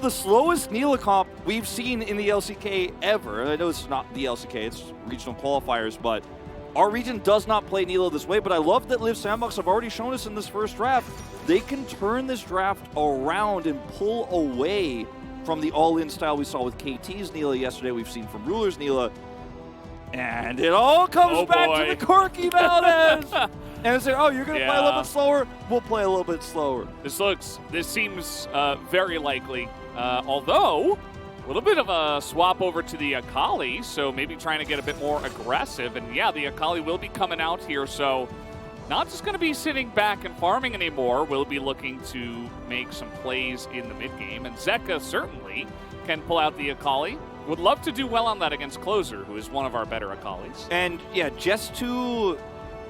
the slowest Neela comp we've seen in the LCK ever. I know it's not the LCK, it's regional qualifiers, but our region does not play Neela this way. But I love that Liv Sandbox have already shown us in this first draft, they can turn this draft around and pull away from the all-in style we saw with KT's Neela yesterday, we've seen from Ruler's Neela. And it all comes back to the Corki Valdez! And it's like, oh, you're going to play a little bit slower? We'll play a little bit slower. This seems very likely. Although, a little bit of a swap over to the Akali, so maybe trying to get a bit more aggressive. And yeah, the Akali will be coming out here, so not just going to be sitting back and farming anymore. We'll be looking to make some plays in the mid-game. And Zeka certainly can pull out the Akali. Would love to do well on that against Closer, who is one of our better Akalis. And yeah, just to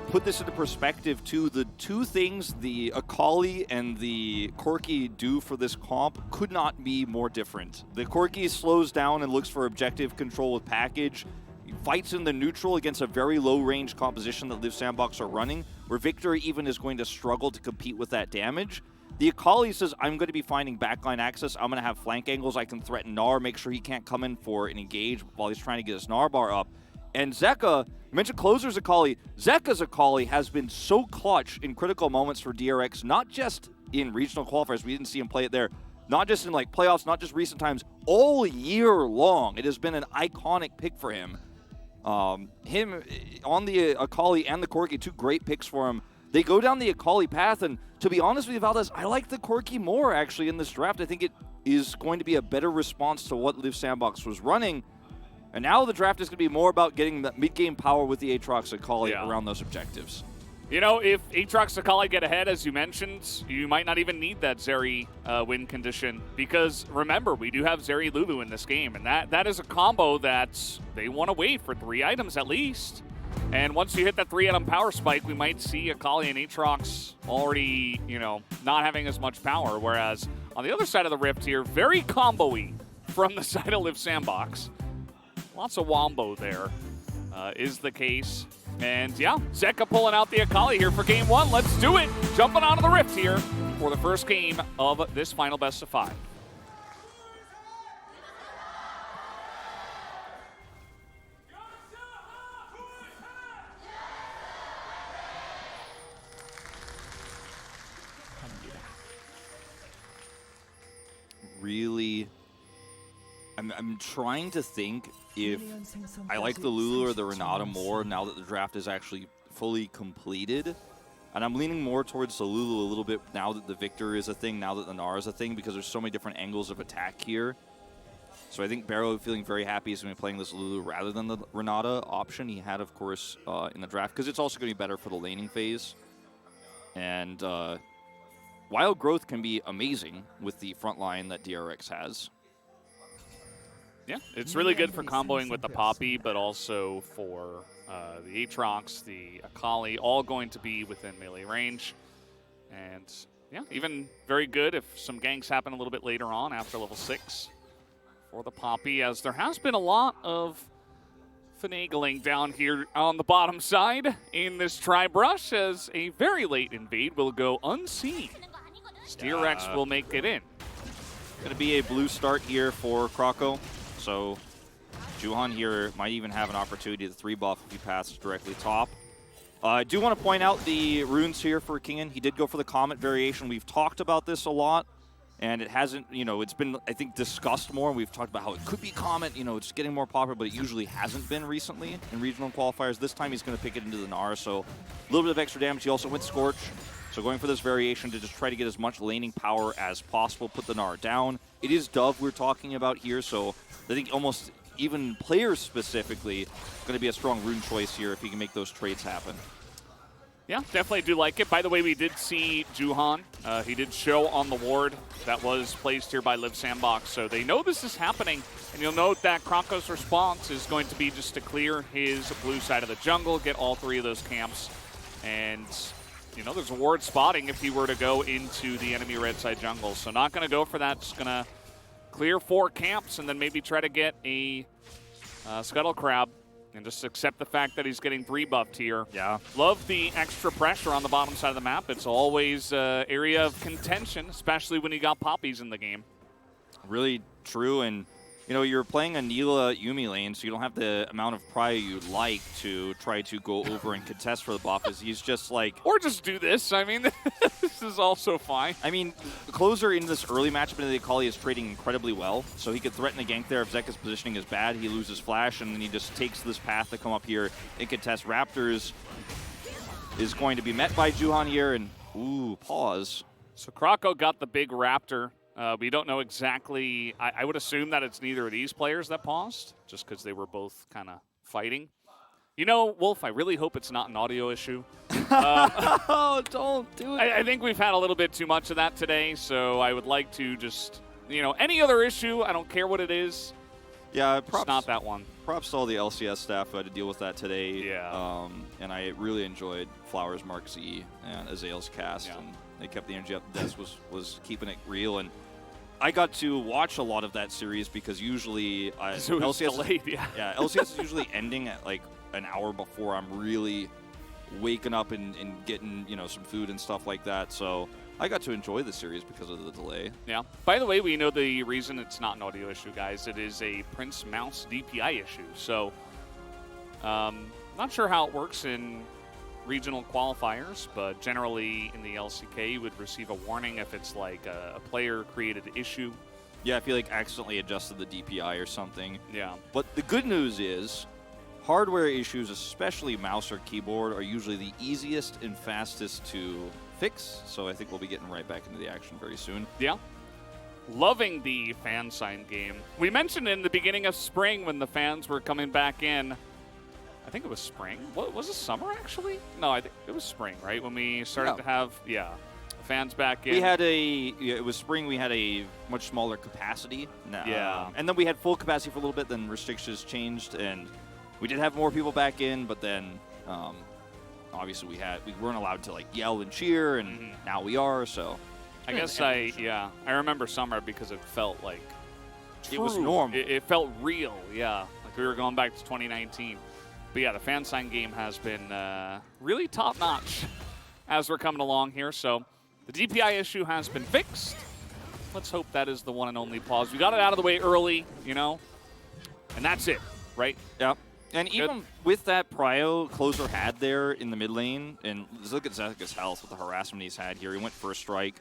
put this into perspective too, the two things the Akali and the Corki do for this comp could not be more different. The Corki slows down and looks for objective control with package. He fights in the neutral against a very low-range composition that Liv Sandbox are running, where Victor even is going to struggle to compete with that damage. The Akali says, I'm going to be finding backline access. I'm going to have flank angles. I can threaten Gnar, make sure he can't come in for an engage while he's trying to get his Gnar bar up. And Zeka, you mentioned Closer's Akali. Zeka's Akali has been so clutch in critical moments for DRX, not just in regional qualifiers. We didn't see him play it there. Not just in like playoffs, not just recent times. All year long, it has been an iconic pick for him. Him on the Akali and the Corki, two great picks for him. They go down the Akali path, and to be honest with you, Valdez, I like the Corki more, actually, in this draft. I think it is going to be a better response to what Liv Sandbox was running. And now the draft is going to be more about getting the mid-game power with the Aatrox Akali around those objectives. You know, if Aatrox Akali get ahead, as you mentioned, you might not even need that Zeri win condition. Because, remember, we do have Zeri Lulu in this game, and that is a combo that they want to wait for 3 items at least. And once you hit that 3-item power spike, we might see Akali and Aatrox already, you know, not having as much power. Whereas on the other side of the rift here, very combo-y from the side of Liv Sandbox. Lots of wombo there is the case. And yeah, Zeka pulling out the Akali here for game 1. Let's do it. Jumping onto the rift here for the first game of this final best of 5. Really, I'm trying to think if I like the Lulu or the Renata more now that the draft is actually fully completed. And I'm leaning more towards the Lulu a little bit now that the Victor is a thing, now that the Gnar is a thing, because there's so many different angles of attack here. So I think Barrow feeling very happy is going to be playing this Lulu rather than the Renata option he had, of course, in the draft, because it's also going to be better for the laning phase. And Wild Growth can be amazing with the front line that DRX has. Yeah, it's really good for comboing with the Poppy, but also for the Aatrox, the Akali, all going to be within melee range. And yeah, even very good if some ganks happen a little bit later on after level 6 for the Poppy, as there has been a lot of finagling down here on the bottom side in this tri-brush, as a very late invade will go unseen. DRX will make it in. Going to be a blue start here for Kroko. So Juhan here might even have an opportunity to 3-buff if he passes directly top. I do want to point out the runes here for Kingen. He did go for the Comet variation. We've talked about this a lot, and it hasn't, you know, it's been, I think, discussed more. We've talked about how it could be Comet, you know, it's getting more popular, but it usually hasn't been recently in regional qualifiers. This time he's going to pick it into the Gnar, so a little bit of extra damage. He also went Scorch, so going for this variation to just try to get as much laning power as possible, put the Gnar down. It is Dove we're talking about here, so I think almost even players specifically going to be a strong rune choice here if he can make those trades happen. Yeah, definitely do like it. By the way, we did see Juhan. He did show on the ward that was placed here by Liv Sandbox, so they know this is happening. And you'll note that Kroko's response is going to be just to clear his blue side of the jungle, get all 3 of those camps. And, you know, there's a ward spotting if he were to go into the enemy red side jungle. So not going to go for that, just going to clear 4 camps and then maybe try to get a Scuttle Crab and just accept the fact that he's getting 3-buffed here. Yeah. Love the extra pressure on the bottom side of the map. It's always an area of contention, especially when you got Poppies in the game. really true. And, you know, you're playing a Neela Yumi lane, so you don't have the amount of prio you'd like to try to go over and contest for the buff. As he's just like... Or just do this. I mean, this is also fine. I mean, the closer in this early matchup in the Akali is trading incredibly well, so he could threaten a gank there. If Zeka's positioning is bad, he loses flash, and then he just takes this path to come up here and contest. Raptors is going to be met by Juhan here, and ooh, pause. So Krako got the big Raptor. We don't know exactly. I would assume that it's neither of these players that paused, just because they were both kind of fighting. You know, Wolf, I really hope it's not an audio issue. Oh, don't do it. I think we've had a little bit too much of that today, so I would like to just, you know, any other issue, I don't care what it is. Yeah, It's not that one. Props to all the LCS staff who had to deal with that today. Yeah. And I really enjoyed Flowers, Mark Z, and Azale's cast. Yeah. And they kept the energy up. Des was keeping it real. And I got to watch a lot of that series because usually So it was LCS delayed, yeah. Yeah, LCS is usually ending at like an hour before I'm really waking up and getting, you know, some food and stuff like that. So I got to enjoy the series because of the delay. Yeah. By the way, we know the reason it's not an audio issue, guys. It is a Prince Mouse DPI issue. So, not sure how it works in regional qualifiers, but generally in the LCK, you would receive a warning if it's like a player-created issue. Yeah, I feel like accidentally adjusted the DPI or something. Yeah. But the good news is hardware issues, especially mouse or keyboard, are usually the easiest and fastest to fix. So I think we'll be getting right back into the action very soon. Yeah. Loving the fan sign game. We mentioned in the beginning of spring when the fans were coming back in. I think it was spring. What was it, summer actually? No, I think it was spring, right? When we started to have, fans back in. We had it was spring, we had a much smaller capacity. Yeah. And then we had full capacity for a little bit, then restrictions changed, and we did have more people back in, but then obviously we weren't allowed to like yell and cheer, and now we are, so. I guess I remember summer because it felt like it was normal. It felt real, yeah. Like we were going back to 2019. But yeah, the fan sign game has been really top-notch as we're coming along here. So the DPI issue has been fixed. Let's hope that is the one and only pause. We got it out of the way early, you know, and that's it, right? Yeah. And even with that prio Closer had there in the mid lane, and look at Zeka's health with the harassment he's had here. He went first strike.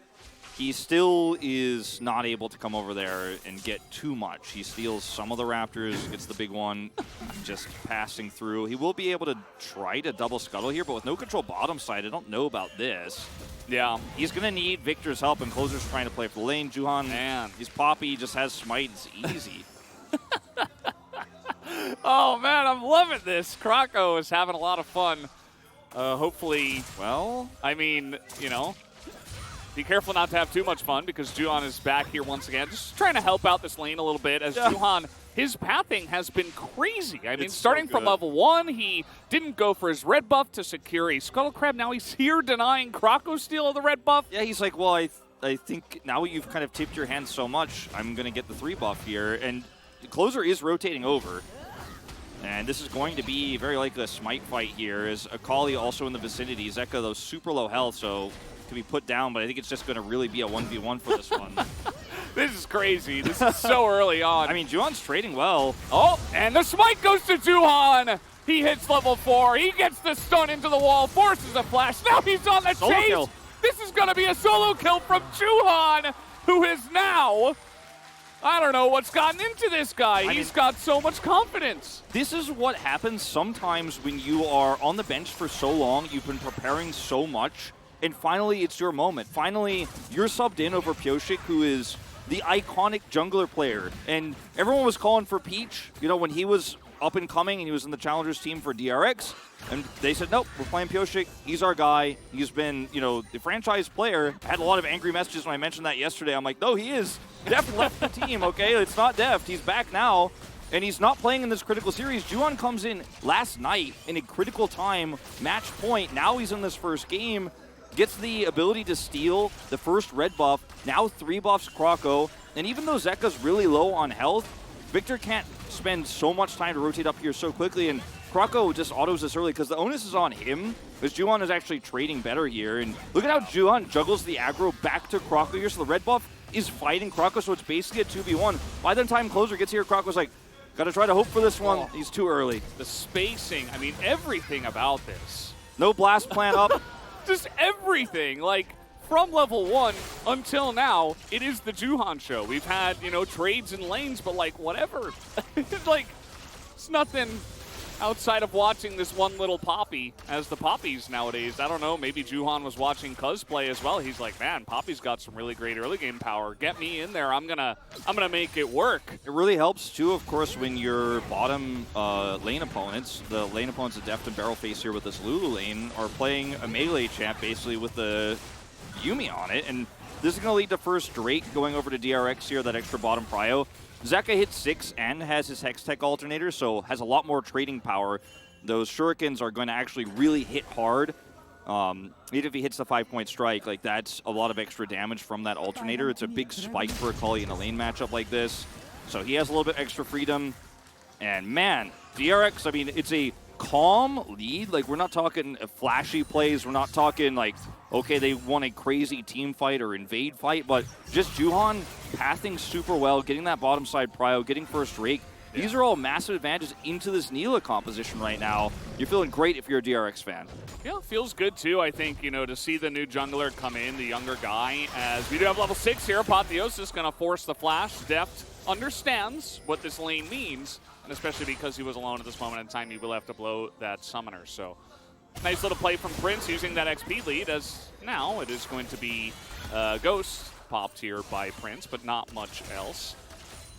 He still is not able to come over there and get too much. He steals some of the Raptors, gets the big one, just passing through. He will be able to try to double scuttle here, but with no control bottom side, I don't know about this. Yeah. He's going to need Victor's help, and Closer's trying to play for the lane. Juhan, man, he's Poppy, just has smite. It's easy. Oh, man, I'm loving this. Krako is having a lot of fun. Hopefully, well, I mean, you know, be careful not to have too much fun because Juhan is back here once again. Just trying to help out this lane a little bit as Juhan, his pathing has been crazy. I mean, starting from level 1, he didn't go for his red buff to secure a Scuttle Crab. Now he's here denying Krako steal of the red buff. Yeah, he's like, well, I think now you've kind of tipped your hand so much, I'm going to get the 3 buff here. And the Closer is rotating over. And this is going to be very likely a smite fight here. As Akali also in the vicinity. Zeka, though, super low health, so can be put down, but I think it's just going to really be a 1v1 for this one. This is crazy. This is so early on. I mean, Juhan's trading well. Oh, and the smite goes to Juhan. He hits level 4. He gets the stun into the wall, forces a flash. Now he's on the Solo chase. kill. This is going to be a solo kill from Juhan, who is now, I don't know what's gotten into this guy. He's got so much confidence. This is what happens sometimes when you are on the bench for so long. You've been preparing so much. And finally, it's your moment. Finally, you're subbed in over Pioshik, who is the iconic jungler player. And everyone was calling for Peach, you know, when he was up and coming and he was in the Challengers team for DRX. And they said, nope, we're playing Pioshik. He's our guy. He's been, you know, the franchise player. I had a lot of angry messages when I mentioned that yesterday. I'm like, no, he is. Deft left the team, okay? It's not Deft. He's back now. And he's not playing in this critical series. Juhan comes in last night in a critical time, match point. Now he's in this first game. Gets the ability to steal the first red buff, now 3 buffs Krako, and even though Zeka's really low on health, Victor can't spend so much time to rotate up here so quickly, and Krako just autos this early because the onus is on him, because Juhan is actually trading better here, and look at how Juhan juggles the aggro back to Krako here, so the red buff is fighting Krako, so it's basically a 2v1. By the time Closer gets here, Krako's like, gotta try to hope for this one. He's too early. The spacing, I mean, everything about this. No blast plant up. Just everything. Like, from level 1 until now, it is the Juhan show. We've had, you know, trades and lanes, but, like, whatever. Like, it's nothing outside of watching this one little Poppy as the Poppies nowadays. I don't know, maybe Juhan was watching Cuz play as well. He's like, man, Poppy's got some really great early game power. Get me in there. I'm gonna make it work. It really helps too, of course, when your bottom lane opponents, the lane opponents that Deft and Barrel face here with this Lulu lane, are playing a melee champ basically with the Yumi on it. And this is gonna lead to first Drake going over to DRX here, that extra bottom prio. Zeka hits 6 and has his Hex Tech alternator, so has a lot more trading power. Those shurikens are going to actually really hit hard. Even if he hits the 5-point strike, like that's a lot of extra damage from that alternator. It's a big spike for Akali in a lane matchup like this. So he has a little bit extra freedom. And man, DRX, I mean, it's a calm lead. Like, we're not talking flashy plays. We're not talking like, okay, they won a crazy team fight or invade fight, but just Juhan pathing super well, getting that bottom side prio, getting first rake. Yeah. These are all massive advantages into this Neela composition right now. You're feeling great if you're a DRX fan. Yeah, feels good too, I think, you know, to see the new jungler come in, the younger guy, as we do have level 6 here. Apotheosis going to force the flash. Deft understands what this lane means, and especially because he was alone at this moment in time, he will have to blow that summoner. So nice little play from Prince using that XP lead, as now it is going to be Ghost popped here by Prince, but not much else.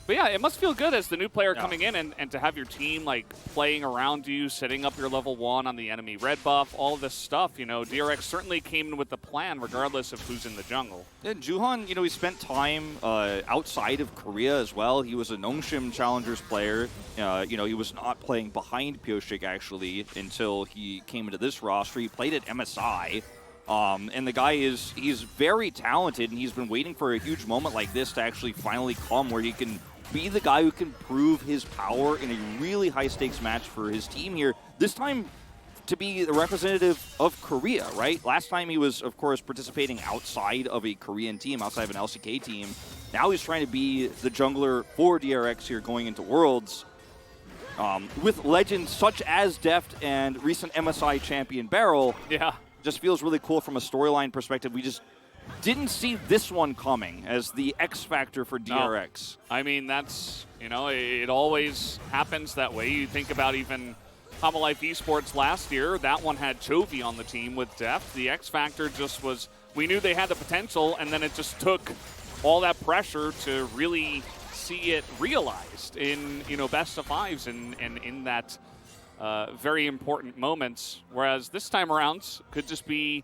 But yeah, it must feel good as the new player coming in and to have your team like playing around you, setting up your level 1 on the enemy red buff, all this stuff. You know, DRX certainly came in with the plan regardless of who's in the jungle. Yeah, Juhan, you know, he spent time outside of Korea as well. He was a Nongshim Challengers player. You know, he was not playing behind Pyoshik actually until he came into this roster. He played at MSI. And the guy he's very talented, and he's been waiting for a huge moment like this to actually finally come where he can be the guy who can prove his power in a really high-stakes match for his team here. This time to be the representative of Korea, right? Last time he was, of course, participating outside of a Korean team, outside of an LCK team. Now he's trying to be the jungler for DRX here going into Worlds. With legends such as Deft and recent MSI champion Barrel. Yeah. Just feels really cool from a storyline perspective. We just didn't see this one coming as the X factor for DRX. No. I mean, that's, you know, it always happens that way. You think about even Hama Life Esports last year, that one had Chovy on the team with Deft. The X factor just was, we knew they had the potential, and then it just took all that pressure to really see it realized in, you know, best of fives and in that very important moments, whereas this time around could just be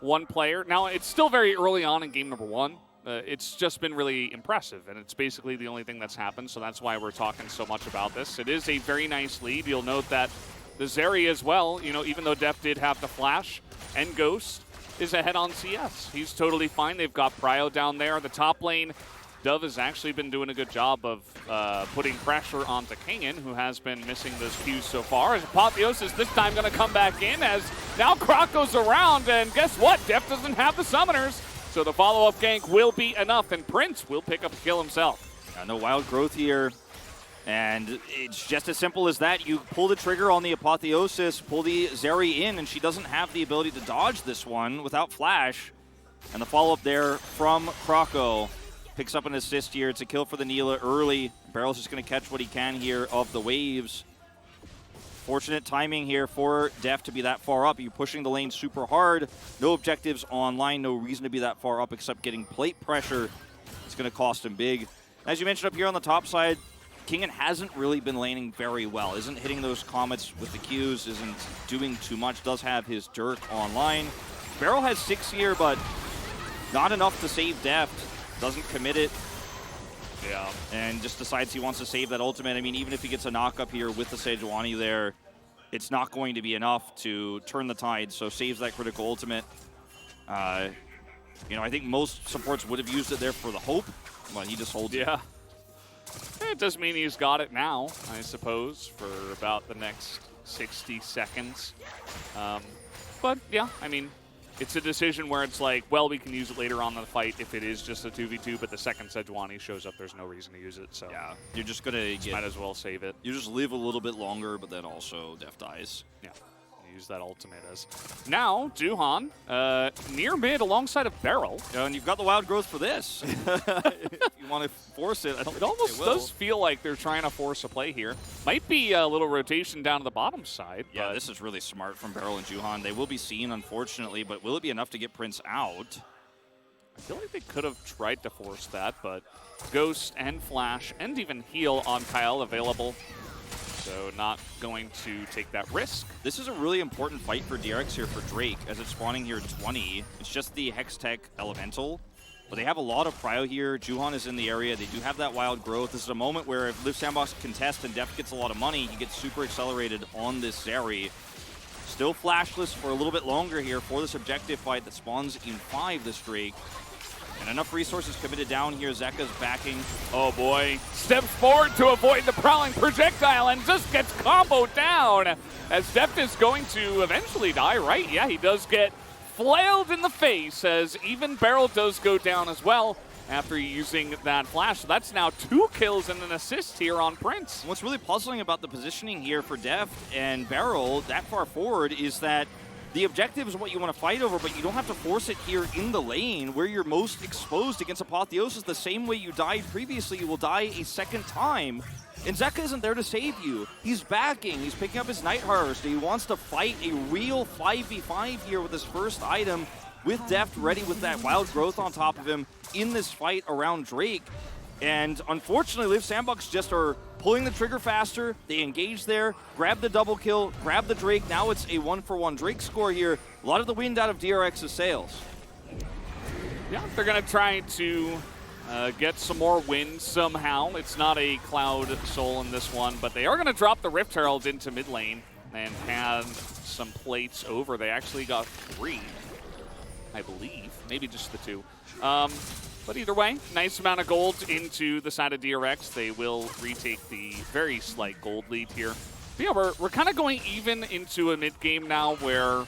one player. Now, it's still very early on in game number 1. It's just been really impressive, and it's basically the only thing that's happened, so that's why we're talking so much about this. It is a very nice lead. You'll note that the Zeri as well, you know, even though Deft did have the flash, and Ghost is ahead on CS. He's totally fine. They've got Prio down there. The top lane, Dove has actually been doing a good job of putting pressure onto Kingen, who has been missing those Qs so far. As Apotheosis this time going to come back in, as now Croc goes around, and guess what? Deft doesn't have the summoners, so the follow-up gank will be enough, and Prince will pick up the kill himself. No wild growth here, and it's just as simple as that. You pull the trigger on the Apotheosis, pull the Zeri in, and she doesn't have the ability to dodge this one without flash. And the follow-up there from Krako. Picks up an assist here. It's a kill for the Neela early. Barrel's just going to catch what he can here of the waves. Fortunate timing here for Deft to be that far up. You're pushing the lane super hard. No objectives online. No reason to be that far up except getting plate pressure. It's going to cost him big. As you mentioned up here on the top side, Kingen hasn't really been laning very well. Isn't hitting those comets with the Qs. Isn't doing too much. Does have his Dirk online. Barrel has 6 here, but not enough to save Deft. Doesn't commit it. Yeah. And just decides he wants to save that ultimate. I mean, even if he gets a knock up here with the Sejuani there, it's not going to be enough to turn the tide, so saves that critical ultimate. You know, I think most supports would have used it there for the hope, but he just holds it. Yeah. It does mean he's got it now, I suppose, for about the next 60 seconds. But, yeah, I mean, it's a decision where it's like, well, we can use it later on in the fight if it is just a 2v2, but the second Sejuani shows up, there's no reason to use it. So yeah, you're just gonna might as well save it. You just live a little bit longer, but then also Def dies. Yeah. Use that ultimate as. Now, Duhan, near mid alongside of Beryl. And you've got the wild growth for this. If you want to force it, I don't It think almost they will. does feel like they're trying to force a play here. Might be a little rotation down to the bottom side. Yeah, this is really smart from Beryl and Juhan. They will be seen, unfortunately, but will it be enough to get Prince out? I feel like they could have tried to force that, but Ghost and Flash and even Heal on Kyle available. So not going to take that risk. This is a really important fight for DRX here for Drake, as it's spawning here 20. It's just the Hextech Elemental, but they have a lot of prio here. Juhan is in the area. They do have that wild growth. This is a moment where if Liv Sandbox contests and Def gets a lot of money, he gets super accelerated on this Zeri. Still flashless for a little bit longer here for this objective fight that spawns in 5 this Drake. And enough resources committed down here. Zeka's backing. Oh boy. Steps forward to avoid the prowling projectile and just gets comboed down as Deft is going to eventually die, right? Yeah, he does get flailed in the face as even Beryl does go down as well after using that flash. So that's now 2 kills and an assist here on Prince. What's really puzzling about the positioning here for Deft and Beryl that far forward is that the objective is what you want to fight over, but you don't have to force it here in the lane where you're most exposed against Apotheosis. The same way you died previously, you will die a second time. And Zeka isn't there to save you. He's backing. He's picking up his Night Harvester. He wants to fight a real 5v5 here with his first item, with Deft ready with that wild growth on top of him in this fight around Drake. And unfortunately, Liv Sandbox just are pulling the trigger faster. They engage there, grab the double kill, grab the Drake. Now it's a 1-for-1 Drake score here. A lot of the wind out of DRX's sails. Yeah, they're going to try to get some more wins somehow. It's not a Cloud Soul in this one, but they are going to drop the Rift Herald into mid lane and have some plates over. They actually got 3, I believe. Maybe just the 2. But either way, nice amount of gold into the side of DRX. They will retake the very slight gold lead here. But yeah, we're kind of going even into a mid-game now where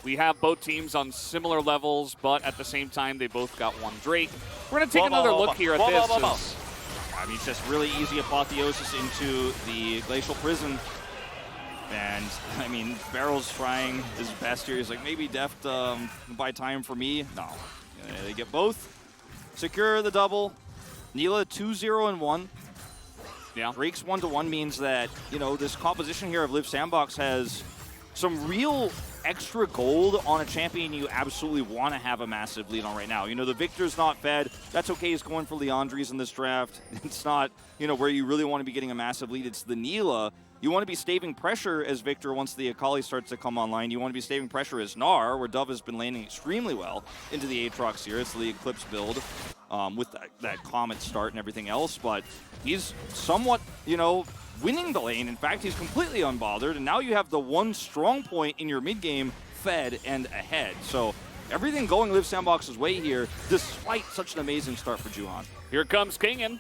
we have both teams on similar levels, but at the same time, they both got 1 Drake. We're going to take another look here at this. I mean, it's just really easy Apotheosis into the Glacial Prison. And, I mean, Beryl's trying his best here. He's like, maybe Deft buy time for me. No. They get both. Secure the double. Neela 2-0-1. Yeah. Drake's 1-1 means that, you know, this composition here of Liv Sandbox has some real extra gold on a champion you absolutely want to have a massive lead on right now. You know, the Victor's not fed. That's okay. He's going for Leandri's in this draft. It's not, you know, where you really want to be getting a massive lead. It's the Neela. You want to be staving pressure as Victor once the Akali starts to come online. You want to be staving pressure as Gnar, where Dove has been landing extremely well into the Aatrox here. It's the Eclipse build with that Comet start and everything else. But he's somewhat, you know, winning the lane. In fact, he's completely unbothered. And now you have the one strong point in your mid game fed and ahead. So everything going Liv Sandbox's way here, despite such an amazing start for Juhan. Here comes Kingen.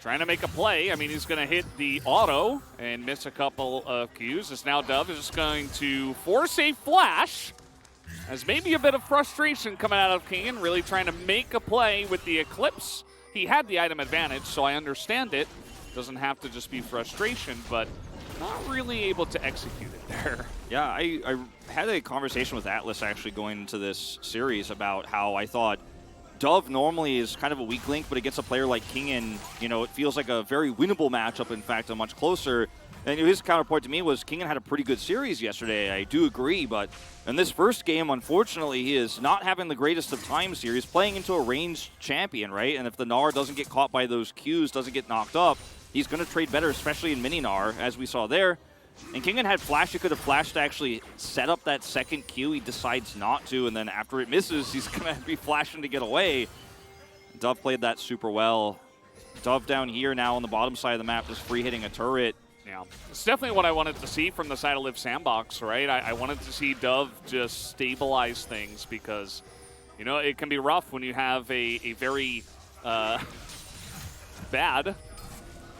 Trying to make a play. I mean, he's going to hit the auto and miss a couple of Qs. As now Dove is just going to force a flash. As maybe a bit of frustration coming out of Kingen, really trying to make a play with the Eclipse. He had the item advantage, so I understand it. Doesn't have to just be frustration, but not really able to execute it there. Yeah, I had a conversation with Atlas actually going into this series about how I thought Dove normally is kind of a weak link, but against a player like Kingen, you know, it feels like a very winnable matchup, in fact, a much closer. And his counterpoint to me was Kingen had a pretty good series yesterday. I do agree, but in this first game, unfortunately, he is not having the greatest of times here. He's playing into a ranged champion, right? And if the Gnar doesn't get caught by those Qs, doesn't get knocked up, he's going to trade better, especially in mini Gnar, as we saw there. And Kingen had flash. He could have flashed to actually set up that second Q. He decides not to, and then after it misses, he's going to be flashing to get away. Dove played that super well. Dove down here now on the bottom side of the map, just free hitting a turret. Yeah, it's definitely what I wanted to see from the side of Liv Sandbox, right? I wanted to see Dove just stabilize things because, you know, it can be rough when you have a very bad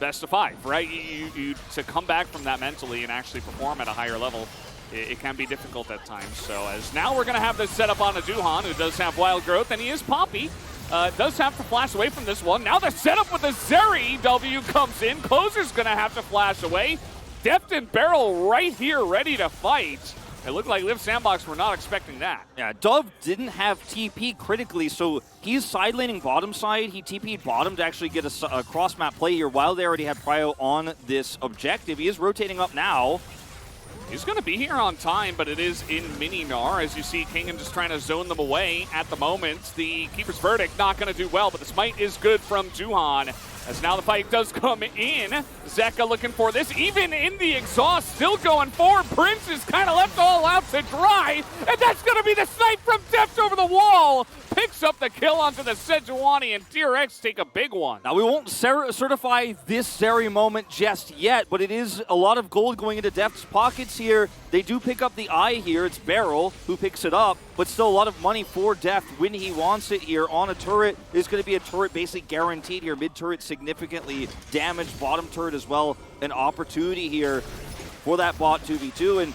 best of 5, right? You to come back from that mentally and actually perform at a higher level it can be difficult at times. So as now we're going to have this set up on a Juhan, who does have wild growth, and he is Poppy. Does have to flash away from this one. Now the setup with the Zeri W comes in. Closer's going to have to flash away. Deft and Barrel right here, ready to fight. It looked like Liv Sandbox were not expecting that. Yeah, Dove didn't have TP critically, so he's side laning bottom side. He TP'd bottom to actually get a cross-map play here while they already had Prio on this objective. He is rotating up now. He's going to be here on time, but it is in mini Gnar. As you see, Kingdom just trying to zone them away at the moment. The Keeper's Verdict not going to do well, but the smite is good from Juhan. As now the fight does come in. Zeka looking for this, even in the exhaust, still going forward. Prince is kind of left all out to dry, and that's going to be the snipe from Deft over the wall. Picks up the kill onto the Sejuani, and DRX take a big one. Now, we won't certify this Zeri moment just yet, but it is a lot of gold going into Deft's pockets here. They do pick up the eye here. It's Beryl who picks it up, but still a lot of money for Deft when he wants it here on a turret. There's going to be a turret basically guaranteed here. Mid-turret significantly damaged, bottom turret as well. An opportunity here for that bot 2v2. And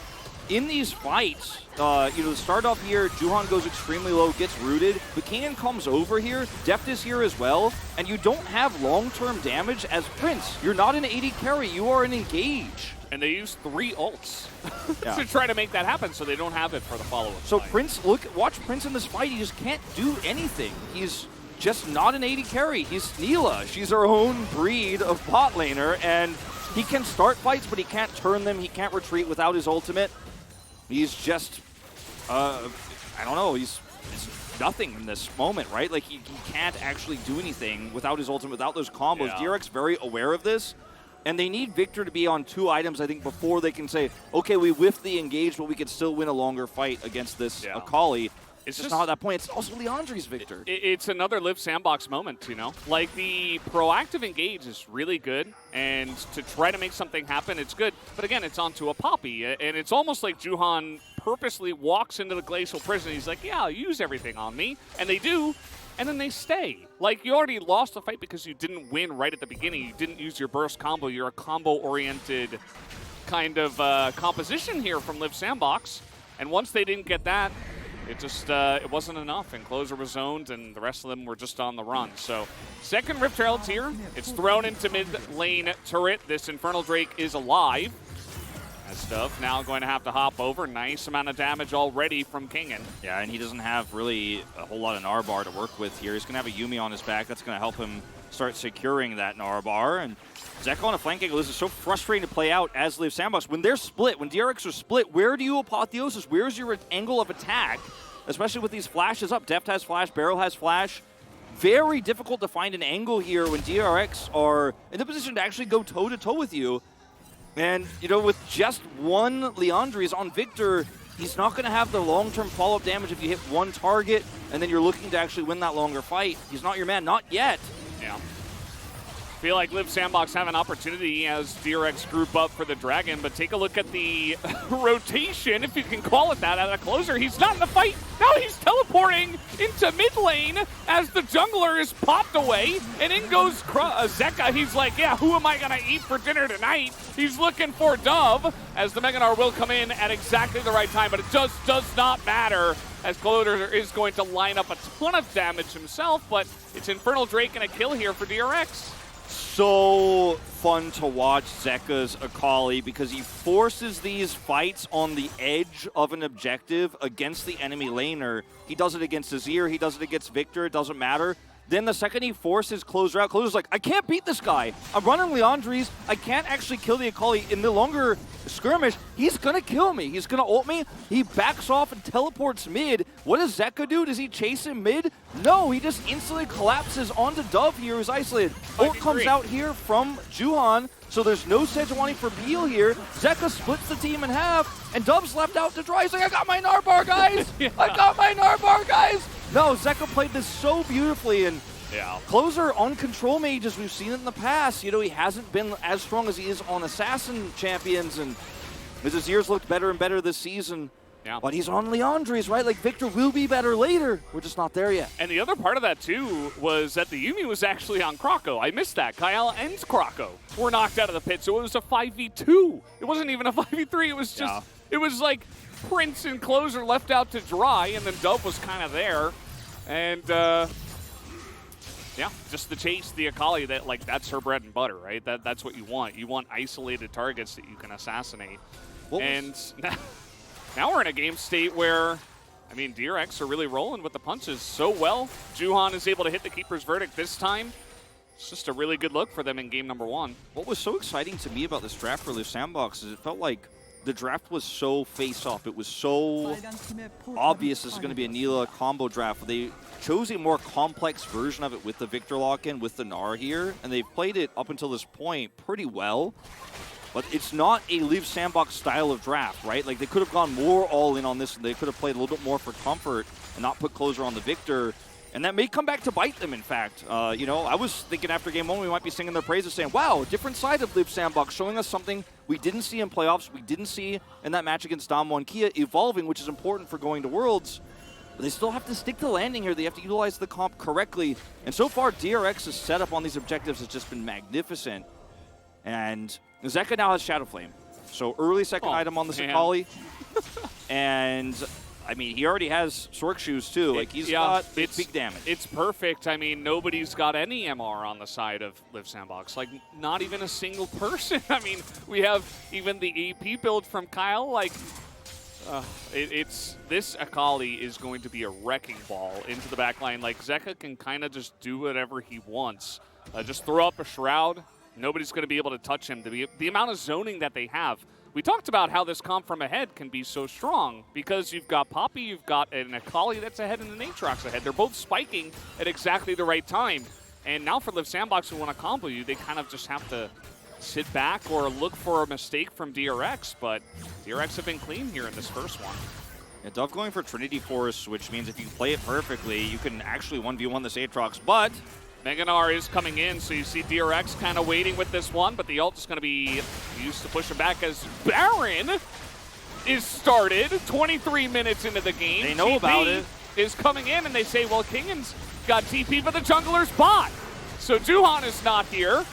in these fights, to start off here, Juhan goes extremely low, gets rooted, but Kanan comes over here, Deft is here as well, and you don't have long-term damage as Prince. You're not an AD carry, you are an engage. And they use 3 ults to try to make that happen, so they don't have it for the follow-up. So Prince, watch Prince in this fight, he just can't do anything. He's just not an AD carry. He's Neela. She's her own breed of bot laner, and he can start fights, but he can't turn them. He can't retreat without his ultimate. He's just, I don't know, he's nothing in this moment, right? Like, he can't actually do anything without his ultimate, without those combos. Yeah. DRX very aware of this, and they need Victor to be on 2 items, I think, before they can say, okay, we whiffed the engage, but we could still win a longer fight against this Akali. It's just not at that point. It's also Leandri's Victor. It's another Liv Sandbox moment, you know? Like, the proactive engage is really good, and to try to make something happen, it's good. But again, it's onto a Poppy, and it's almost like Juhan purposely walks into the Glacial Prison. He's like, yeah, I'll use everything on me. And they do, and then they stay. Like, you already lost the fight because you didn't win right at the beginning. You didn't use your burst combo. You're a combo-oriented kind of composition here from Liv Sandbox. And once they didn't get that, it just it wasn't enough, and Closer was zoned, and the rest of them were just on the run. So, second Rift Herald's here. It's thrown into mid lane turret. This Infernal Drake is alive. As Stuff now going to have to hop over. Nice amount of damage already from Kingen. Yeah, and he doesn't have really a whole lot of Narbar to work with here. He's going to have a Yuumi on his back. That's going to help him start securing that Narbar. And Zeka on a flank angle. This is so frustrating to play out as Liv Sandbox. When they're split, when DRX are split, where do you apotheosis? Where's your angle of attack? Especially with these flashes up. Deft has flash, Barrel has flash. Very difficult to find an angle here when DRX are in the position to actually go toe-to-toe with you. And, you know, with just one Leandri's on Victor, he's not going to have the long-term follow-up damage if you hit one target and then you're looking to actually win that longer fight. He's not your man, not yet. Yeah. I feel like Liv Sandbox have an opportunity as DRX group up for the Dragon, but take a look at the rotation, if you can call it that, out of Closer. He's not in the fight. Now he's teleporting into mid lane as the jungler is popped away, and in goes Zeka. He's like, yeah, who am I going to eat for dinner tonight? He's looking for Dove, as the Mega Gnar will come in at exactly the right time, but it just does not matter, as Closer is going to line up a ton of damage himself, but it's Infernal Drake and a kill here for DRX. So fun to watch Zeka's Akali because he forces these fights on the edge of an objective against the enemy laner. He does it against Azir, he does it against Victor, it doesn't matter. Then the second he forces Closer out, Closer's like, I can't beat this guy. I'm running Leandri's. I can't actually kill the Akali. In the longer skirmish, he's going to kill me. He's going to ult me. He backs off and teleports mid. What does Zeka do? Does he chase him mid? No, he just instantly collapses onto Dove here, who's isolated. Ult comes out here from Juhan, so there's no Sejuani for Peel here. Zeka splits the team in half, and Dove's left out to dry. He's like, I got my Narbar, guys! I got my Narbar, guys! No, Zeka played this so beautifully, and Closer on control mages, we've seen it in the past. You know, he hasn't been as strong as he is on assassin champions, and his Azir's looked better and better this season. Yeah. But he's on Leandri's, right? Like, Victor will be better later. We're just not there yet. And the other part of that, too, was that the Yuumi was actually on Kroko. I missed that. Kyle and Kroko were knocked out of the pit, so it was a 5v2. It wasn't even a 5v3. It was just It was like Prince and Closer left out to dry, and then Dove was kind of there. And, yeah, just the chase, the Akali, that's her bread and butter, right? That's what you want. You want isolated targets that you can assassinate. Now we're in a game state where, I mean, DRX are really rolling with the punches so well. Juhan is able to hit the Keeper's Verdict this time. It's just a really good look for them in game number 1. What was so exciting to me about this draft for Live Sandbox is it felt like the draft was so face-off. It was so obvious this is going to be a Neela combo draft. They chose a more complex version of it with the Victor lock-in, with the Gnar here, and they've played it up until this point pretty well. But it's not a Live Sandbox style of draft, right? Like, they could have gone more all-in on this, and they could have played a little bit more for comfort and not put Closer on the Victor. And that may come back to bite them, in fact. You know, I was thinking after game 1 we might be singing their praises saying, wow, different side of Live Sandbox, showing us something we didn't see in playoffs, we didn't see in that match against Damo and Kia, evolving, which is important for going to Worlds. But they still have to stick to landing here. They have to utilize the comp correctly. And so far, DRX's setup on these objectives has just been magnificent. And Zeka now has Shadow Flame. So early second item on the Sakali. And I mean, he already has Sork Shoes too. Like, he's got big damage. It's perfect. I mean, nobody's got any MR on the side of Live Sandbox. Like, not even a single person. I mean, we have even the AP build from Kyle. Like, this Akali is going to be a wrecking ball into the back line. Like, Zeka can kind of just do whatever he wants. Just throw up a Shroud. Nobody's going to be able to touch him. The amount of zoning that they have. We talked about how this comp from ahead can be so strong because you've got Poppy, you've got an Akali that's ahead, and an Aatrox ahead. They're both spiking at exactly the right time. And now for Live Sandbox who want to combo you, they kind of just have to sit back or look for a mistake from DRX. But DRX have been clean here in this first one. Yeah, Dove going for Trinity Force, which means if you play it perfectly, you can actually 1v1 this Aatrox. But Mega Gnar is coming in, so you see DRX kind of waiting with this one, but the ult is going to be used to push him back as Baron is started 23 minutes into the game. They know about it. Is coming in, and they say, well, Kingan's got TP, but the jungler's bot. So Juhan is not here.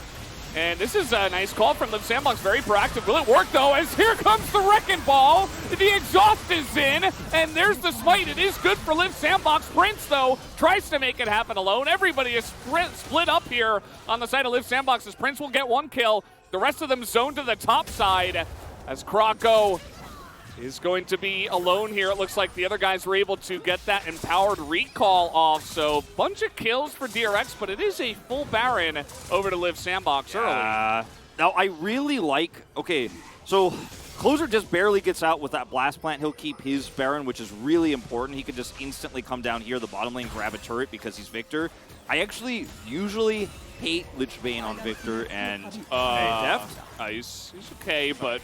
And this is a nice call from Live Sandbox, very proactive. Will it work, though, as here comes the Wrecking Ball. The exhaust is in, and there's the smite. It is good for Live Sandbox. Prince, though, tries to make it happen alone. Everybody is split up here on the side of Live Sandbox as Prince will get 1 kill. The rest of them zoned to the top side as Kroko is going to be alone here. It looks like the other guys were able to get that empowered recall off. So bunch of kills for DRX, but it is a full Baron over to Live Sandbox early. Now, I really like, okay, so Closer just barely gets out with that Blast Plant. He'll keep his Baron, which is really important. He can just instantly come down here, the bottom lane, grab a turret because he's Victor. I actually usually hate Lich Bane on Victor and Deft. He's okay, but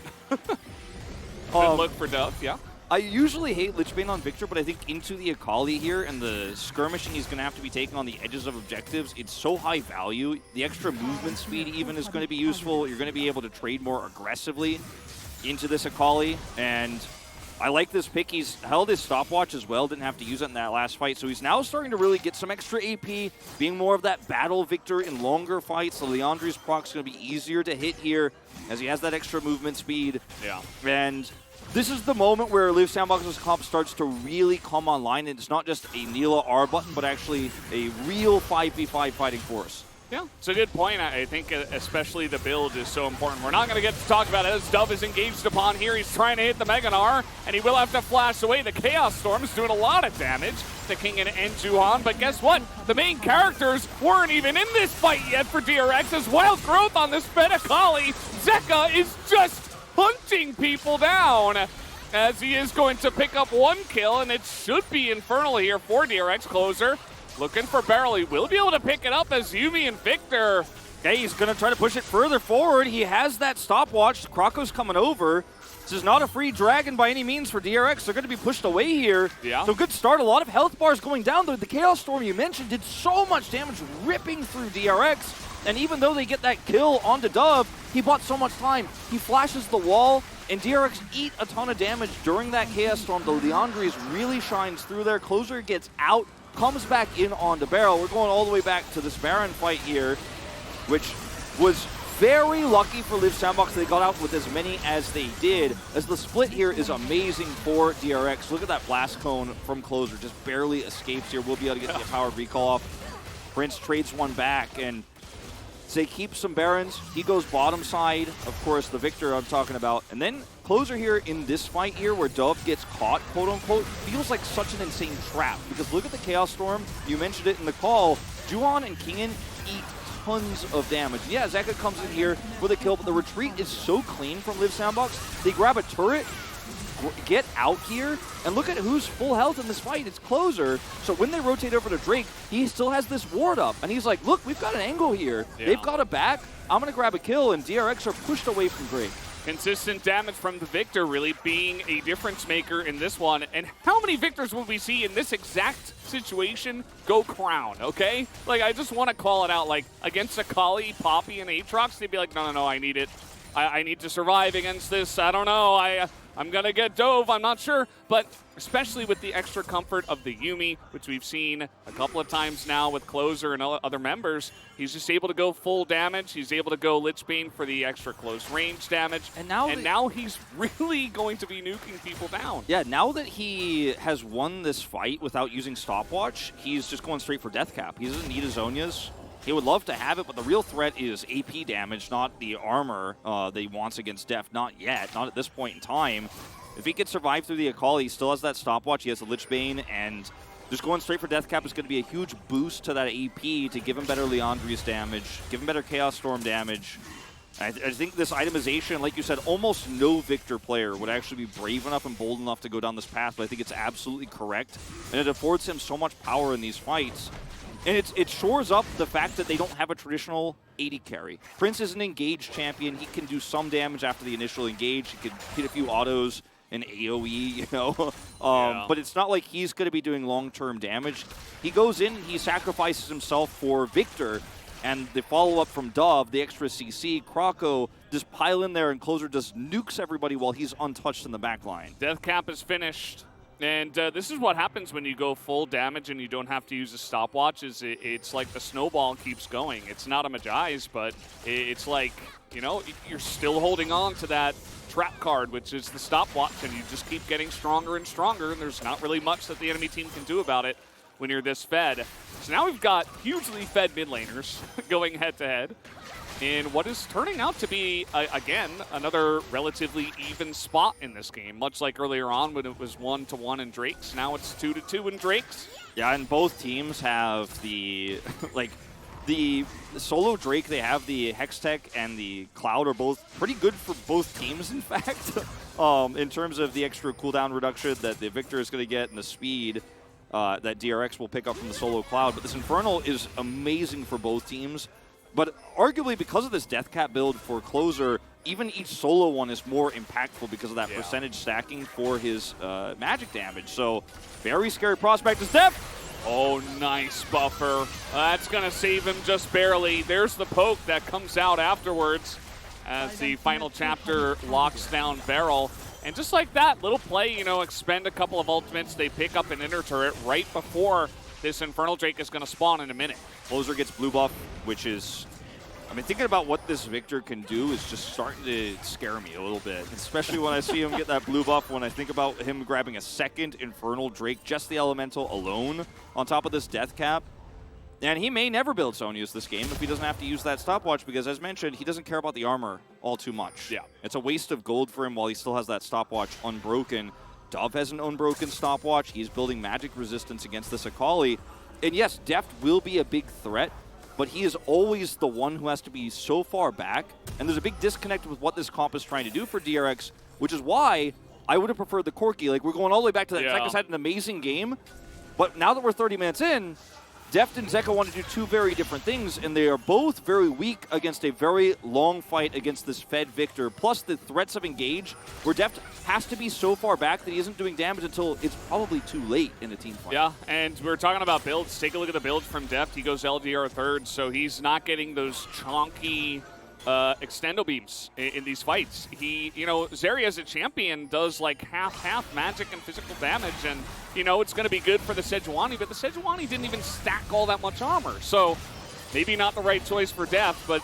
good look for Dove, yeah. I usually hate Lich Bane on Victor, but I think into the Akali here and the skirmishing he's going to have to be taking on the edges of objectives, it's so high value. The extra movement speed even is going to be useful. You're going to be able to trade more aggressively into this Akali, and I like this pick. He's held his stopwatch as well, didn't have to use it in that last fight, so he's now starting to really get some extra AP, being more of that battle Victor in longer fights. The Leandri's proc's going to be easier to hit here as he has that extra movement speed. Yeah. And this is the moment where Live Sandbox's comp starts to really come online, and it's not just a Neela R button, but actually a real 5v5 fighting force. Yeah, it's a good point. I think especially the build is so important. We're not going to get to talk about it as Dove is engaged upon here. He's trying to hit the Mega Gnar, and he will have to flash away. The Chaos Storm is doing a lot of damage to King and Juhan, but guess what? The main characters weren't even in this fight yet for DRX as Wild Growth on this Fed Akali. Zeka is just hunting people down as he is going to pick up 1 kill, and it should be Infernal here for DRX. Closer looking for Barrel. He will be able to pick it up as Yuumi and Victor. Okay, he's going to try to push it further forward. He has that stopwatch. Kroko's coming over. This is not a free dragon by any means for DRX. They're going to be pushed away here. Yeah. So good start. A lot of health bars going down. The Chaos Storm you mentioned did so much damage ripping through DRX. And even though they get that kill onto Dove, he bought so much time. He flashes the wall, and DRX eat a ton of damage during that Chaos Storm. The Leandri's really shines through there. Closer gets out, comes back in onto Barrel. We're going all the way back to this Baron fight here, which was Very lucky for Live Sandbox they got out with as many as they did, as the split here is amazing for DRX. Look at that blast cone from Closer, just barely escapes here. We'll be able to get the powered recall off. Prince trades one back, and they keep some Barons. He goes bottom side, of course, the Victor I'm talking about. And then Closer here in this fight here where Dove gets caught, quote unquote, feels like such an insane trap. Because look at the Chaos Storm, you mentioned it in the call, Juan and Kingen eat tons of damage. Yeah, Zeka comes in here for the kill, but the retreat is so clean from Live Sandbox. They grab a turret, get out here, and look at who's full health in this fight. It's Closer. So when they rotate over to Drake, he still has this ward up, and he's like, look, we've got an angle here. Yeah. They've got a back. I'm going to grab a kill, and DRX are pushed away from Drake. Consistent damage from the Victor really being a difference maker in this one. And how many Victors will we see in this exact situation go Crown, okay? Like, I just want to call it out. Like, against Akali, Poppy, and Aatrox, they'd be like, no, I need it. I need to survive against this. I don't know. I'm going to get Dove. I'm not sure. But especially with the extra comfort of the Yuumi, which we've seen a couple of times now with Closer and other members, he's just able to go full damage. He's able to go Lich Bane for the extra close range damage. And now he's really going to be nuking people down. Yeah, now that he has won this fight without using stopwatch, he's just going straight for death cap. He doesn't need his Zhonya's. He would love to have it, but the real threat is AP damage, not the armor that he wants against Def. Not yet, not at this point in time. If he can survive through the Akali, he still has that stopwatch. He has the Lich Bane, and just going straight for death cap is going to be a huge boost to that AP to give him better Leandri's damage, give him better Chaos Storm damage. I think this itemization, like you said, almost no Victor player would actually be brave enough and bold enough to go down this path, but I think it's absolutely correct, and it affords him so much power in these fights. And it shores up the fact that they don't have a traditional AD carry. Prince is an engaged champion. He can do some damage after the initial engage. He can hit a few autos and AoE, you know. But it's not like he's going to be doing long-term damage. He goes in and he sacrifices himself for Victor. And the follow-up from Dove, the extra CC, Croco just pile in there, and Closer just nukes everybody while he's untouched in the back line. Death cap is finished. And this is what happens when you go full damage and you don't have to use a stopwatch. It's like the snowball keeps going. It's not a Magi's, but it's like, you know, you're still holding on to that trap card, which is the stopwatch, and you just keep getting stronger and stronger, and there's not really much that the enemy team can do about it when you're this fed. So now we've got hugely fed mid laners going head-to-head. In what is turning out to be, again, another relatively even spot in this game. Much like earlier on when it was 1-1 in Drake's, now it's 2-2 in Drake's. Yeah, and both teams have the, like, the solo Drake, they have the Hextech and the Cloud are both pretty good for both teams, in fact, in terms of the extra cooldown reduction that the Victor is going to get and the speed that DRX will pick up from the solo Cloud. But this Infernal is amazing for both teams. But arguably, because of this death cap build for Closer, even each solo one is more impactful because of that percentage stacking for his magic damage. So, very scary prospect is Def. Oh, nice buffer. That's going to save him just barely. There's the poke that comes out afterwards as the final chapter locks down Beryl. And just like that, little play, you know, expend a couple of ultimates. They pick up an inner turret right before this Infernal Drake is going to spawn in a minute. Closer gets blue buff, which is, I mean, thinking about what this Victor can do is just starting to scare me a little bit. Especially when I see him get that blue buff, when I think about him grabbing a second Infernal Drake, just the Elemental alone, on top of this death cap. And he may never build Sonya's this game if he doesn't have to use that stopwatch, because as mentioned, he doesn't care about the armor all too much. Yeah. It's a waste of gold for him while he still has that stopwatch unbroken. Dove has an unbroken stopwatch. He's building magic resistance against this Akali. And yes, Deft will be a big threat, but he is always the one who has to be so far back. And there's a big disconnect with what this comp is trying to do for DRX, which is why I would have preferred the Corki. Like, we're going all the way back to that. Zeka's had an amazing game, but now that we're 30 minutes in, Deft and Zeka want to do two very different things, and they are both very weak against a very long fight against this fed Victor, plus the threats of engage, where Deft has to be so far back that he isn't doing damage until it's probably too late in a team fight. Yeah, and we're talking about builds. Take a look at the build from Deft. He goes LDR third, so he's not getting those chonky extendo beams in these fights. He, you know, Zeri as a champion does like half magic and physical damage, and you know it's going to be good for the Sejuani, but the Sejuani didn't even stack all that much armor, so maybe not the right choice for Deft, but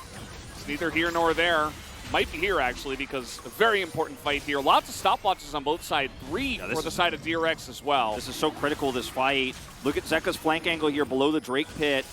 It's neither here nor there. Might be here, actually, because a very important fight here. Lots of stopwatches on both sides. 3 for the side of DRX as well. This is so critical, this fight. Look at Zeka's flank angle here below the Drake pit.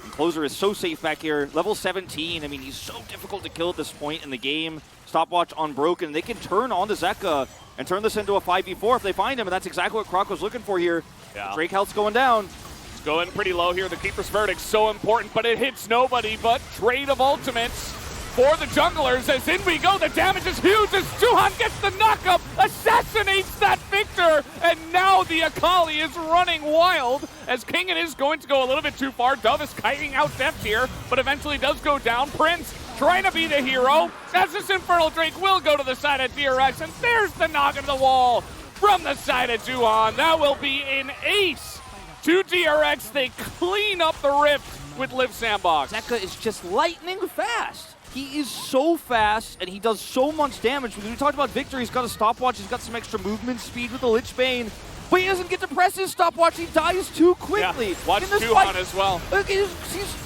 And Closer is so safe back here. Level 17. I mean, he's so difficult to kill at this point in the game. Stopwatch unbroken. They can turn onto Zeka and turn this into a 5v4 if they find him, and that's exactly what Croc was looking for here. Yeah. Drake health's going down. It's going pretty low here. The Keeper's Verdict, so important, but it hits nobody. But trade of ultimates for the junglers, as in we go. The damage is huge as Juhan gets the knockup, assassinates that Victor, and now the Akali is running wild as Kingen is going to go a little bit too far. Dove is kiting out Deft here, but eventually does go down. Prince trying to be the hero, as this Infernal Drake will go to the side of DRX, and there's the knock into the wall from the side of Juhan. That will be an ace to DRX. They clean up the rift with Live Sandbox. Zeka is just lightning fast. He is so fast, and he does so much damage. When we talked about Victor, he's got a stopwatch, he's got some extra movement speed with the Lich Bane, but he doesn't get to press his stopwatch, he dies too quickly. Yeah, watch Juhan as well. Look, he's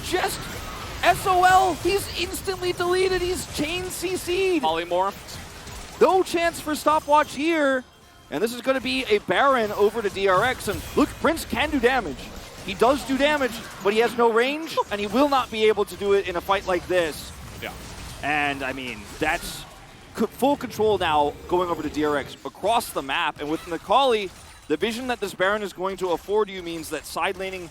just SOL, he's instantly deleted, he's chain CC'd. Polymorphed. No chance for stopwatch here, and this is going to be a Baron over to DRX, and look, Prince can do damage. He does do damage, but he has no range, and he will not be able to do it in a fight like this. Yeah. And, I mean, that's full control now going over to DRX across the map. And with Akali, the vision that this Baron is going to afford you means that side laning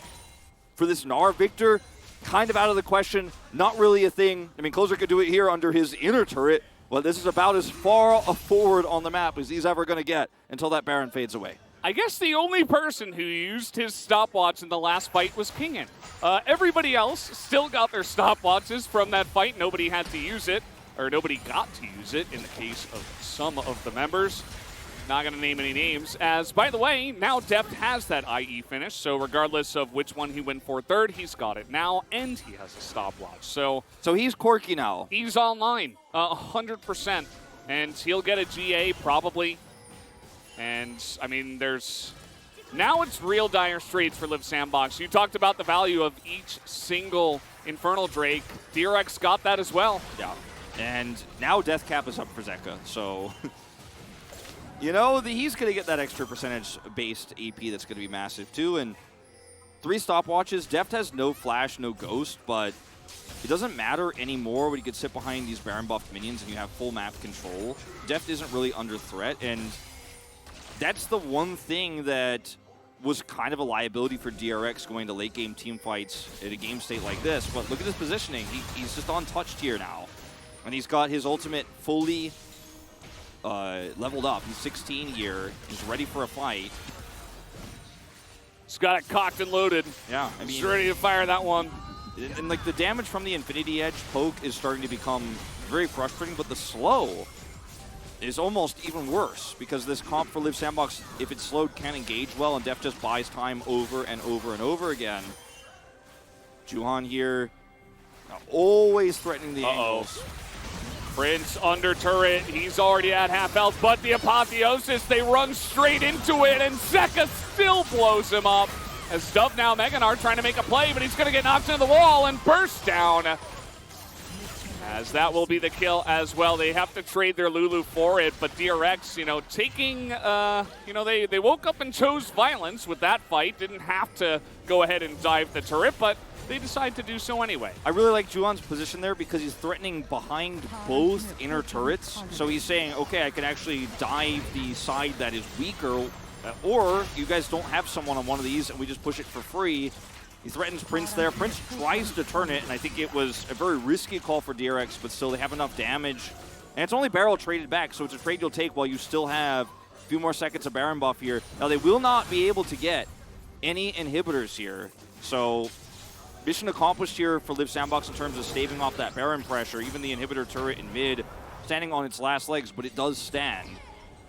for this Gnar Victor, kind of out of the question, not really a thing. I mean, Closer could do it here under his inner turret, but this is about as far forward on the map as he's ever going to get until that Baron fades away. I guess the only person who used his stopwatch in the last fight was Kingen. Everybody else still got their stopwatches from that fight. Nobody had to use it, or nobody got to use it in the case of some of the members. Not going to name any names, as, by the way, now Deft has that IE finish, so regardless of which one he went for third, he's got it now, and he has a stopwatch. So he's Corki now. He's online, 100%, and he'll get a GA probably. And, I mean, now it's real dire straits for Live Sandbox. You talked about the value of each single Infernal Drake. DRX got that as well. Yeah. And now Death Cap is up for Zeka, so you know, he's going to get that extra percentage-based AP that's going to be massive too. And 3 stopwatches. Deft has no flash, no ghost, but it doesn't matter anymore when you can sit behind these Baron buffed minions and you have full map control. Deft isn't really under threat, and that's the one thing that was kind of a liability for DRX going to late game team fights at a game state like this. But look at his positioning. He's just untouched here now. And he's got his ultimate fully leveled up. He's 16 here. He's ready for a fight. He's got it cocked and loaded. Yeah, I mean, he's ready to fire that one. And like the damage from the Infinity Edge poke is starting to become very frustrating, but the slow is almost even worse because this comp for Live Sandbox, if it's slowed, can engage well, and Deft just buys time over and over and over again. Juhan here, always threatening the angles. Prince under turret, he's already at half health, but the apotheosis, they run straight into it, and Zeka still blows him up. As Dove now, Meganar trying to make a play, but he's going to get knocked into the wall and burst down. As that will be the kill as well. They have to trade their Lulu for it, but DRX, you know, taking, they woke up and chose violence with that fight. Didn't have to go ahead and dive the turret, but they decide to do so anyway. I really like Juhan's position there because he's threatening behind both inner turrets. So he's saying, okay, I can actually dive the side that is weaker, or you guys don't have someone on one of these and we just push it for free. He threatens Prince there. Prince tries to turn it, and I think it was a very risky call for DRX, but still they have enough damage. And it's only barrel traded back, so it's a trade you'll take while you still have a few more seconds of Baron buff here. Now they will not be able to get any inhibitors here, so mission accomplished here for Live Sandbox in terms of staving off that Baron pressure. Even the inhibitor turret in mid standing on its last legs, but it does stand.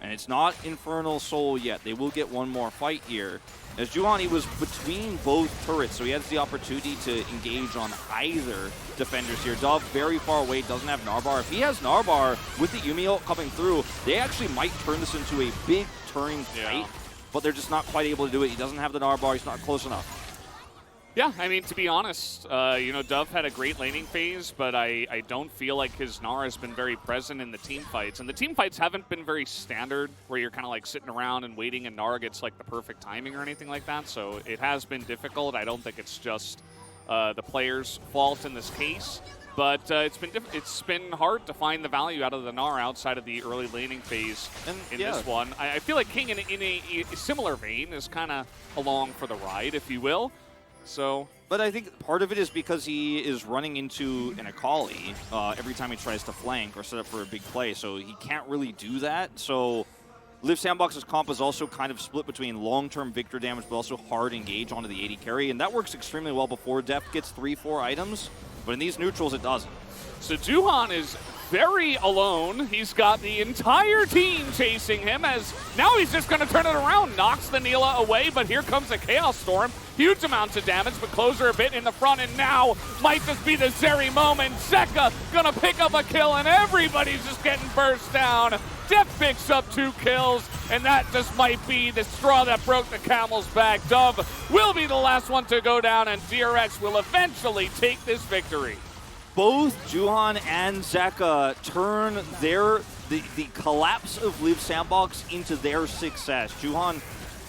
And it's not Infernal Soul yet. They will get one more fight here. As Juhan, he was between both turrets, so he has the opportunity to engage on either defenders here. Dove very far away, doesn't have Narbar. If he has Narbar with the Yuumi ult coming through, they actually might turn this into a big turning fight, but they're just not quite able to do it. He doesn't have the Narbar, he's not close enough. Yeah, I mean, to be honest, you know, Dove had a great laning phase, but I don't feel like his Gnar has been very present in the team fights. And the team fights haven't been very standard, where you're kind of like sitting around and waiting and Gnar gets like the perfect timing or anything like that. So it has been difficult. I don't think it's just the player's fault in this case. But it's been hard to find the value out of the Gnar outside of the early laning phase in this one. I feel like King, in a similar vein, is kind of along for the ride, if you will. So, but I think part of it is because he is running into an Akali every time he tries to flank or set up for a big play, so he can't really do that. So Live Sandbox's comp is also kind of split between long-term Victor damage, but also hard engage onto the AD carry, and that works extremely well before Def gets 3-4 items, but in these neutrals it doesn't. So Duhan is very alone. He's got the entire team chasing him, as now he's just going to turn it around. Knocks the Neela away, but here comes a Chaos Storm. Huge amounts of damage, but Closer a bit in the front, and now might just be the Zeri moment. Zeka going to pick up a kill, and everybody's just getting burst down. Def picks up 2 kills, and that just might be the straw that broke the camel's back. Dove will be the last one to go down, and DRX will eventually take this victory. Both Juhan and Zeka turn the collapse of Live Sandbox into their success. Juhan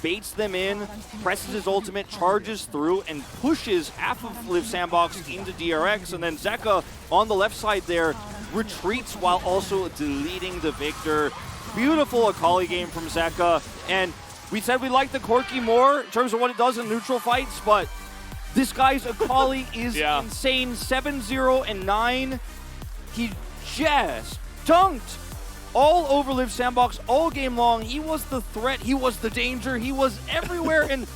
baits them in, presses his ultimate, charges through, and pushes half of Live Sandbox into DRX, and then Zeka on the left side there retreats while also deleting the Victor. Beautiful Akali game from Zeka, and we said we like the Corki more in terms of what it does in neutral fights, but this guy's Akali is insane. 7-0 and 9. He just dunked all over Live Sandbox all game long. He was the threat. He was the danger. He was everywhere. And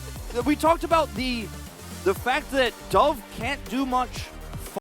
we talked about the fact that Dove can't do much